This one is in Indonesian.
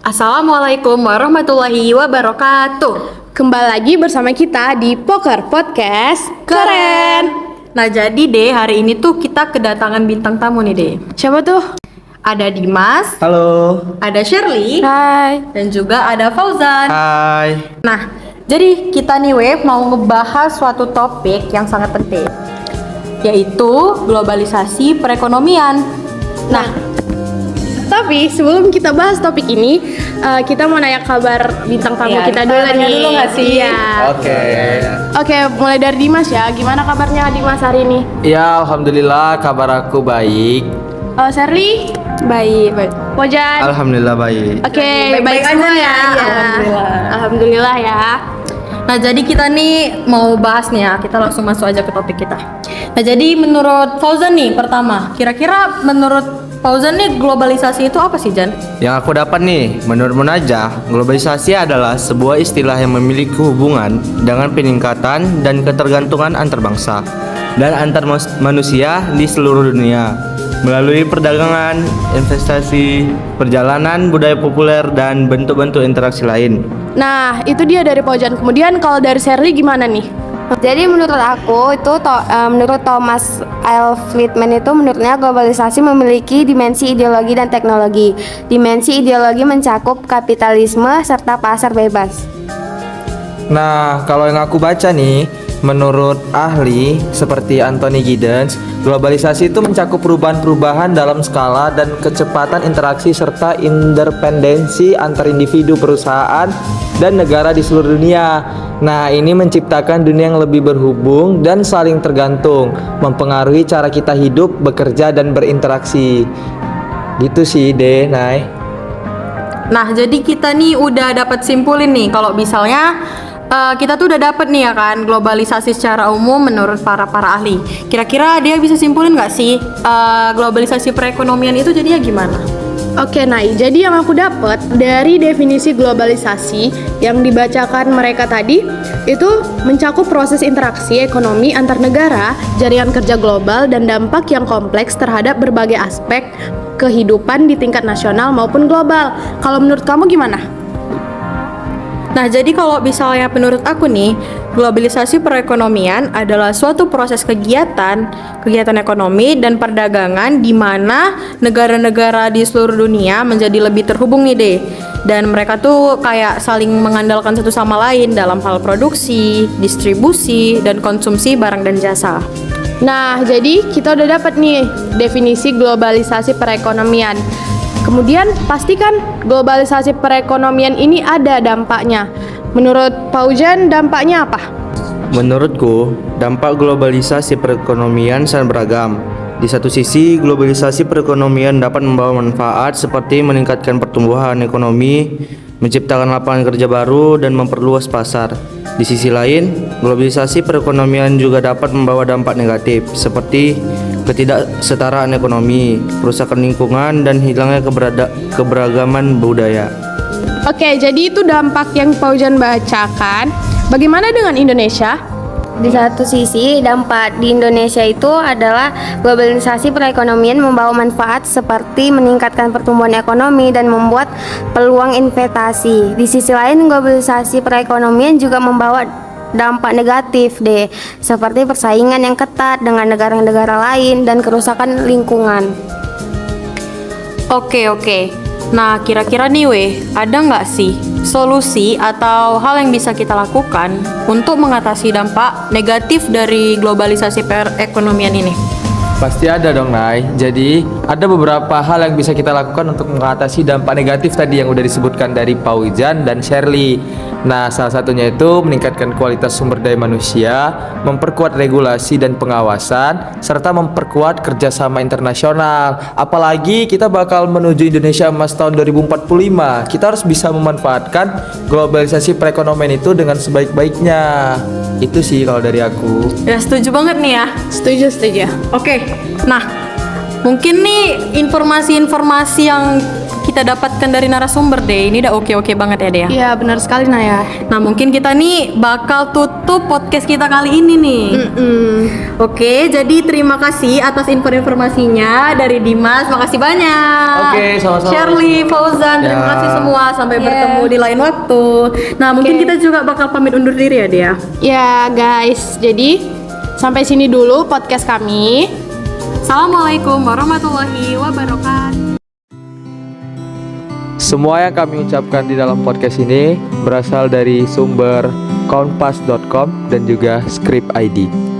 Assalamualaikum warahmatullahi wabarakatuh. Kembali lagi bersama kita di Poker Podcast Keren. Nah jadi deh, hari ini tuh kita kedatangan bintang tamu nih deh. Siapa tuh? Ada Dimas, Halo. ada Shirley, Hai. dan juga ada Fauzan. Hai. Nah, jadi kita nih mau ngebahas suatu topik yang sangat penting, yaitu globalisasi perekonomian. Nah, Tapi sebelum kita bahas topik ini, kita mau nanya kabar bintang tamu Iya, kita kita dulu nanya nih. dulu nggak sih? Iya. Oke. Oke, mulai dari Dimas ya. Gimana kabarnya Dimas hari ini? Ya, alhamdulillah kabar aku baik. Shirley? Baik. Pojan? Alhamdulillah baik. Oke, Baik-baik baik aja semua ya. ya. Iya. Alhamdulillah. Alhamdulillah ya. Nah jadi kita nih mau bahas nih ya, kita langsung masuk aja ke topik kita. Nah jadi menurut Fauzan nih pertama, kira-kira menurut Fauzan nih globalisasi itu apa sih Jan? Yang aku dapat nih, menurut Munajah, globalisasi adalah sebuah istilah yang memiliki hubungan dengan peningkatan dan ketergantungan antar bangsa dan antar manusia di seluruh dunia melalui perdagangan, investasi, perjalanan, budaya populer, dan bentuk-bentuk interaksi lain. Nah, itu dia dari Pojan. Kemudian kalau dari Shirley gimana nih? Jadi menurut aku itu menurut Thomas L. Friedman itu menurutnya globalisasi memiliki dimensi ideologi dan teknologi. Dimensi ideologi mencakup kapitalisme serta pasar bebas. Nah, kalau yang aku baca nih, menurut ahli seperti Anthony Giddens, globalisasi itu mencakup perubahan-perubahan dalam skala dan kecepatan interaksi serta independensi antar individu, perusahaan, dan negara di seluruh dunia. Nah, ini menciptakan dunia yang lebih berhubung dan saling tergantung, mempengaruhi cara kita hidup, bekerja, dan berinteraksi. Gitu sih deh, Nay. Nah jadi kita nih udah dapat simpulin nih kalau misalnya kita tuh udah dapat nih ya kan globalisasi secara umum menurut para ahli. Kira-kira dia bisa simpulin nggak sih globalisasi perekonomian itu jadinya gimana? Oke, Nay. Jadi yang aku dapat dari definisi globalisasi yang dibacakan mereka tadi itu mencakup proses interaksi ekonomi antar negara, jaringan kerja global, dan dampak yang kompleks terhadap berbagai aspek kehidupan di tingkat nasional maupun global. Kalau menurut kamu gimana? Nah, jadi kalau misalnya menurut aku nih, globalisasi perekonomian adalah suatu proses kegiatan ekonomi dan perdagangan di mana negara-negara di seluruh dunia menjadi lebih terhubung nih deh. Dan mereka tuh kayak saling mengandalkan satu sama lain dalam hal produksi, distribusi, dan konsumsi barang dan jasa. Nah, jadi kita udah dapat nih definisi globalisasi perekonomian. Kemudian pastikan globalisasi perekonomian ini ada dampaknya. Menurut Paujan, dampaknya apa? Menurutku, dampak globalisasi perekonomian sangat beragam. Di satu sisi, globalisasi perekonomian dapat membawa manfaat seperti meningkatkan pertumbuhan ekonomi, menciptakan lapangan kerja baru, dan memperluas pasar. Di sisi lain, globalisasi perekonomian juga dapat membawa dampak negatif seperti ketidaksetaraan ekonomi, kerusakan lingkungan, dan hilangnya keberagaman budaya. Oke, jadi itu dampak yang Paujan bacakan. Bagaimana dengan Indonesia? Di satu sisi, dampak di Indonesia itu adalah globalisasi perekonomian membawa manfaat seperti meningkatkan pertumbuhan ekonomi dan membuat peluang investasi. Di sisi lain, globalisasi perekonomian juga membawa dampak negatif deh, seperti persaingan yang ketat dengan negara-negara lain dan kerusakan lingkungan. Oke. Nah, kira-kira nih ada nggak sih solusi atau hal yang bisa kita lakukan untuk mengatasi dampak negatif dari globalisasi perekonomian ini? Pasti ada dong, Nay. Jadi, ada beberapa hal yang bisa kita lakukan untuk mengatasi dampak negatif tadi yang udah disebutkan dari Paujan dan Shirley. Nah, salah satunya itu meningkatkan kualitas sumber daya manusia, memperkuat regulasi dan pengawasan, serta memperkuat kerjasama internasional. Apalagi kita bakal menuju Indonesia Emas tahun 2045. Kita harus bisa memanfaatkan globalisasi perekonomian itu dengan sebaik-baiknya. Itu sih kalau dari aku. Ya setuju banget nih ya. Setuju. Oke, nah mungkin nih informasi-informasi yang kita dapatkan dari narasumber deh. Ini udah oke-oke banget ya Dea. Iya, benar sekali Naya. Nah mungkin kita nih bakal tutup podcast kita kali ini nih. Oke, jadi terima kasih atas informasinya dari Dimas. Makasih banyak. Oke, sama-sama. Shirley, Fauzan, terima Ya. kasih semua. Sampai bertemu di lain waktu. Nah mungkin kita juga bakal pamit undur diri ya Dea. Ya guys, jadi sampai sini dulu podcast kami. Assalamualaikum warahmatullahi wabarakatuh. Semua yang kami ucapkan di dalam podcast ini berasal dari sumber kompas.com dan juga Script ID.